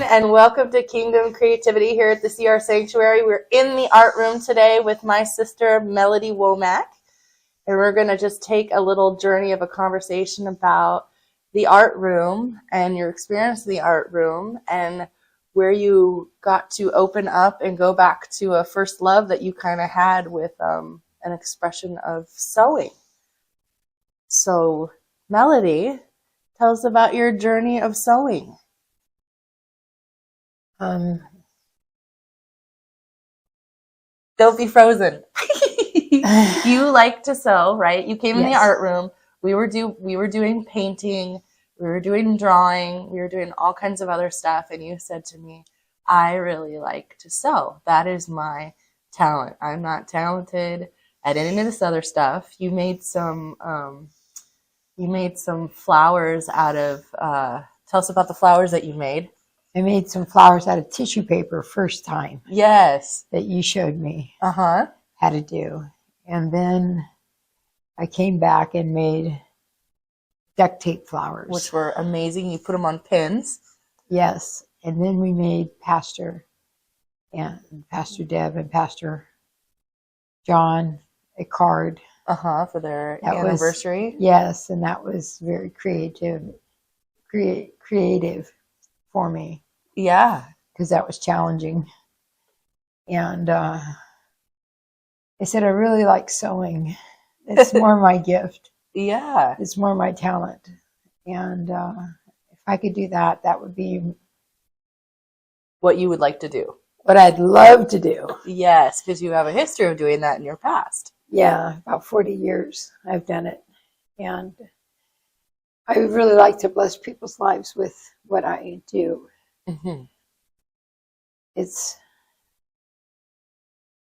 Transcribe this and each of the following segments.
and welcome to Kingdom Creativity here at the CR Sanctuary. We're in the art room today with my sister, Melodie Womack, and we're going to just take a little journey of a conversation about the art room and your experience in the art room and where you got to open up and go back to a first love that you kind of had with an expression of sewing. So, Melodie, tell us about your journey of sewing. Don't be frozen. You like to sew, right? You came in the art room. We were doing painting. We were doing drawing. We were doing all kinds of other stuff. And you said to me, I really like to sew. That is my talent. I'm not talented at any of this other stuff. You made some flowers out of, tell us about the flowers that you made. I made some flowers out of tissue paper first time. Yes. That you showed me how to do. And then I came back and made duct tape flowers. Which were amazing. You put them on pins. Yes. And then we made Pastor Deb and Pastor John a card. For their anniversary. Yes. And that was very creative for me. Yeah. Because that was challenging. And I said, I really like sewing. It's more my gift. Yeah. It's more my talent. And if I could do that, that would be what you would like to do. What I'd love to do. Yes, because you have a history of doing that in your past. Yeah, about 40 years I've done it. And I would really like to bless people's lives with what I do. Mm-hmm. It's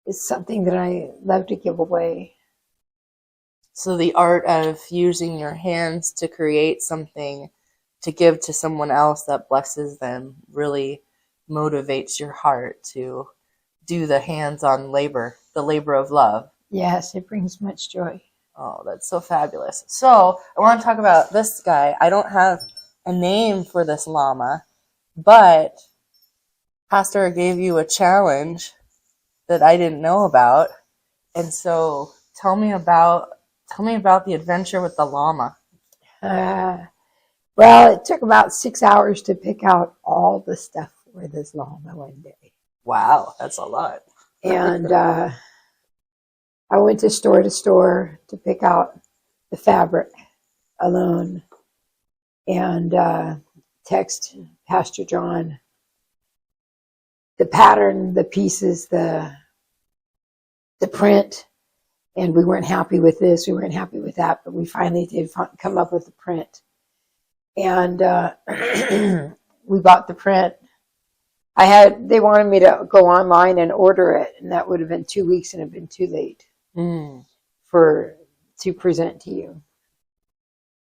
something that I love to give away. So the art of using your hands to create something to give to someone else that blesses them really motivates your heart to do the hands-on labor, the labor of love. Yes, it brings much joy. Oh, that's so fabulous. So I want to talk about this guy. I don't have a name for this llama, but Pastor gave you a challenge that I didn't know about. And so tell me about the adventure with the llama. Well, it took about 6 hours to pick out all the stuff for this llama one day. Wow, that's a lot. And I went to store to pick out the fabric alone and text Pastor John the pattern, the pieces, the print. And we weren't happy with this, we weren't happy with that, but we finally did come up with the print. And we bought the print. They wanted me to go online and order it, and that would have been 2 weeks and it had been too late to present to you.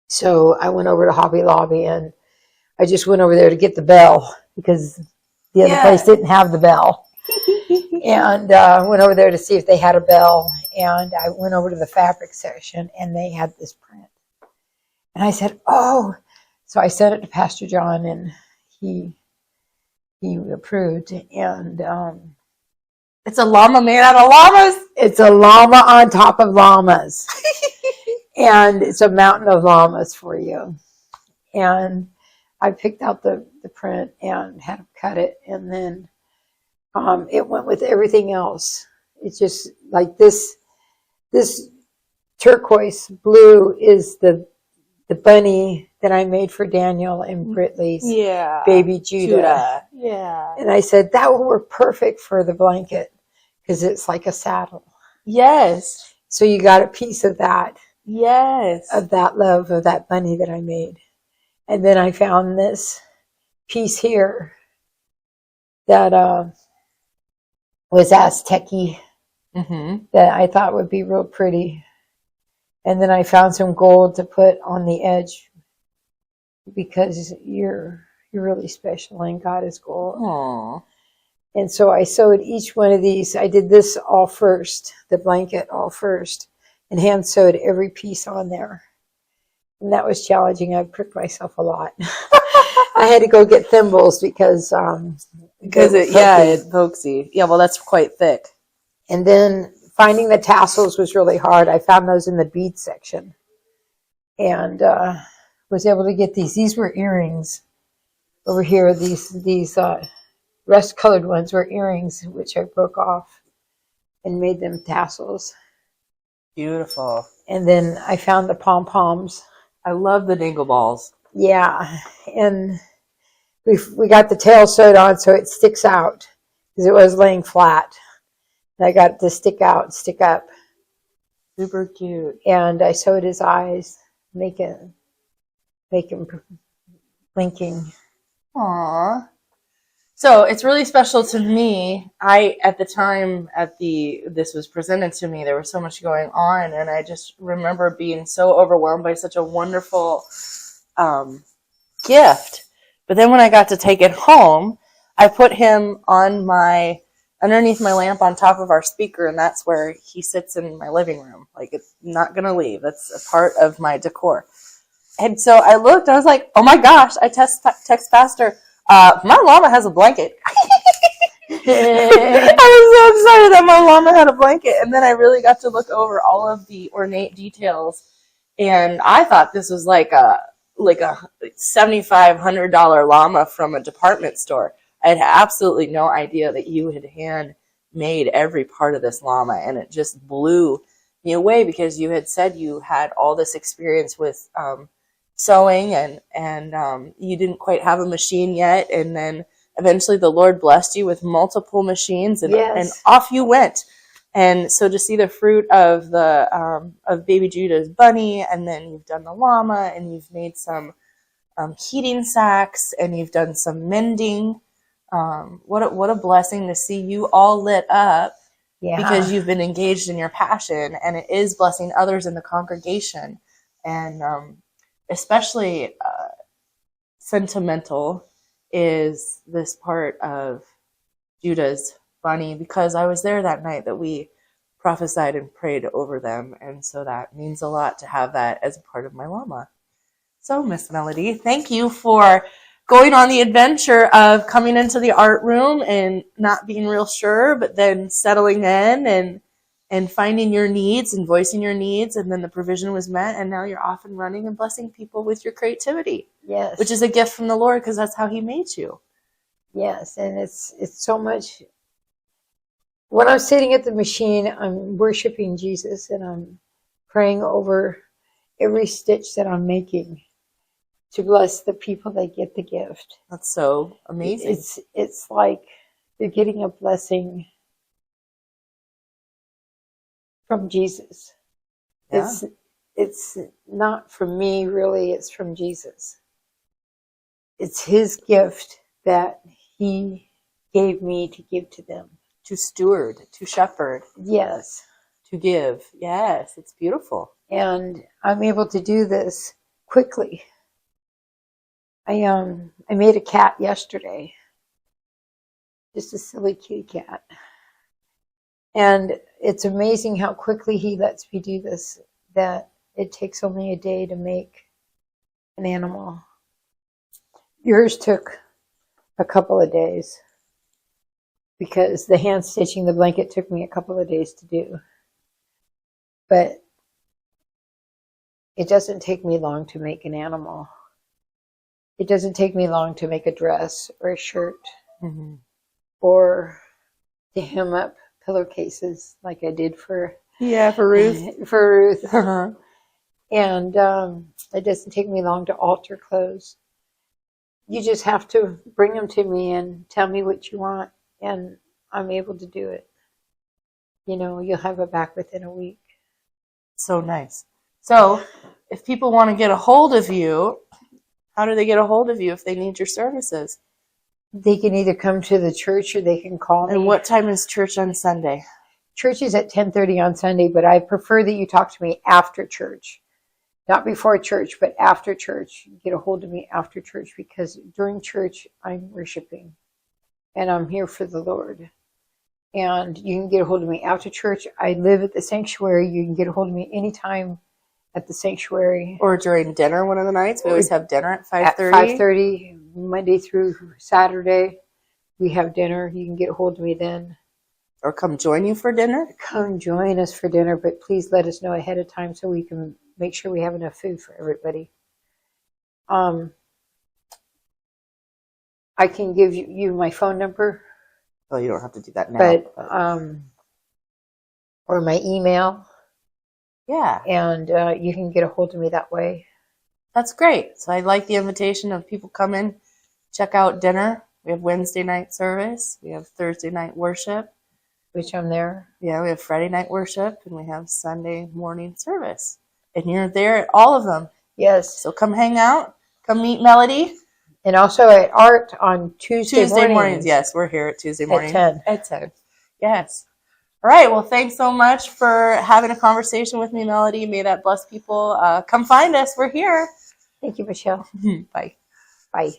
So I went over to Hobby Lobby and I just went over there to get the bell because the other place didn't have the bell. And went over there to see if they had a bell. And I went over to the fabric section and they had this print. And I said, oh. So I sent it to Pastor John and he approved. And it's a llama made out of llamas? It's a llama on top of llamas. And it's a mountain of llamas for you. And I picked out the print and had him cut it. And then it went with everything else. It's just like this turquoise blue is the bunny that I made for Daniel and Britley's baby Judah. Yeah. And I said, that will work perfect for the blanket because it's like a saddle. Yes. So you got a piece of that. Yes. Of that love of that bunny that I made. And then I found this piece here that was Aztec-y that I thought would be real pretty. And then I found some gold to put on the edge because you're really special and God is gold. Aww. And so I sewed each one of these. I did this all first, the blanket all first, and hand sewed every piece on there. And that was challenging. I pricked myself a lot. I had to go get thimbles because it pokes you. Yeah, well, that's quite thick. And then finding the tassels was really hard. I found those in the bead section, and was able to get these. These were earrings over here. These rust-colored ones were earrings, which I broke off and made them tassels. Beautiful. And then I found the pom-poms. I love the dingle balls. Yeah, and we got the tail sewed on so it sticks out because it was laying flat. And I got it to stick out, stick up. Super cute. And I sewed his eyes, make him blinking. Aww. So it's really special to me. At the time this was presented to me, there was so much going on, and I just remember being so overwhelmed by such a wonderful gift. But then when I got to take it home, I put him on underneath my lamp on top of our speaker, and that's where he sits in my living room. Like, it's not going to leave. That's a part of my decor. And so I looked, I was like, oh my gosh, I text Pastor, my llama has a blanket. I was so excited that my llama had a blanket. And then I really got to look over all of the ornate details. And I thought this was like a $7,500 llama from a department store. I had absolutely no idea that you had handmade every part of this llama. And it just blew me away because you had said you had all this experience with sewing and you didn't quite have a machine yet, and then eventually the Lord blessed you with multiple machines, and, Yes. and off you went. And so to see the fruit of of baby Judah's bunny, and then you've done the llama, and you've made some heating sacks, and you've done some mending. What a blessing to see you all lit up. Yeah. Because you've been engaged in your passion, and it is blessing others in the congregation. And especially sentimental is this part of Judah's bunny, because I was there that night that we prophesied and prayed over them, and so that means a lot to have that as a part of my llama. So, Miss Melodie, thank you for going on the adventure of coming into the art room and not being real sure, but then settling in and finding your needs and voicing your needs, and then the provision was met, and now you're off and running and blessing people with your creativity. Yes. Which is a gift from the Lord, because that's how he made you. Yes, and it's so much. When I'm sitting at the machine, I'm worshiping Jesus, and I'm praying over every stitch that I'm making to bless the people that get the gift. That's so amazing. It's like you're getting a blessing from Jesus. Yeah. It's not from me, really. It's from Jesus. It's his gift that he gave me to give to them. To steward, to shepherd. Yes. To give. Yes, it's beautiful. And I'm able to do this quickly. I made a cat yesterday. Just a silly kitty cat. And it's amazing how quickly he lets me do this, that it takes only a day to make an animal. Yours took a couple of days because the hand stitching the blanket took me a couple of days to do. But it doesn't take me long to make an animal. It doesn't take me long to make a dress or a shirt, Mm-hmm. or to hem up pillowcases like I did for Ruth. For Ruth. Uh-huh. And it doesn't take me long to alter clothes. You just have to bring them to me and tell me what you want, and I'm able to do it. You know, you'll have it back within a week. So nice. So if people want to get a hold of you, how do they get a hold of you if they need your services? They can either come to the church or they can call me. And what time is church on Sunday? Church is at 10:30 on Sunday, but I prefer that you talk to me after church. Not before church, but after church. Get a hold of me after church, because during church I'm worshiping and I'm here for the Lord. And you can get a hold of me after church. I live at the sanctuary. You can get a hold of me anytime at the sanctuary. Or during dinner one of the nights. We always have dinner at 5:30. At 5:30. Monday through Saturday, we have dinner. You can get a hold of me then. Or come join you for dinner? Come join us for dinner, but please let us know ahead of time so we can make sure we have enough food for everybody. I can give you my phone number. Oh, you don't have to do that now. But or my email. Yeah. And you can get a hold of me that way. That's great. So I like the invitation of people come in, check out dinner. We have Wednesday night service. We have Thursday night worship. Which I'm there. Yeah, we have Friday night worship, and we have Sunday morning service. And you're there at all of them. Yes. So come hang out. Come meet Melodie. And also at Art on Tuesday mornings. Yes, we're here at Tuesday morning. At 10. Yes. All right. Well, thanks so much for having a conversation with me, Melodie. May that bless people. Come find us. We're here. Thank you, Michele. Bye. Bye.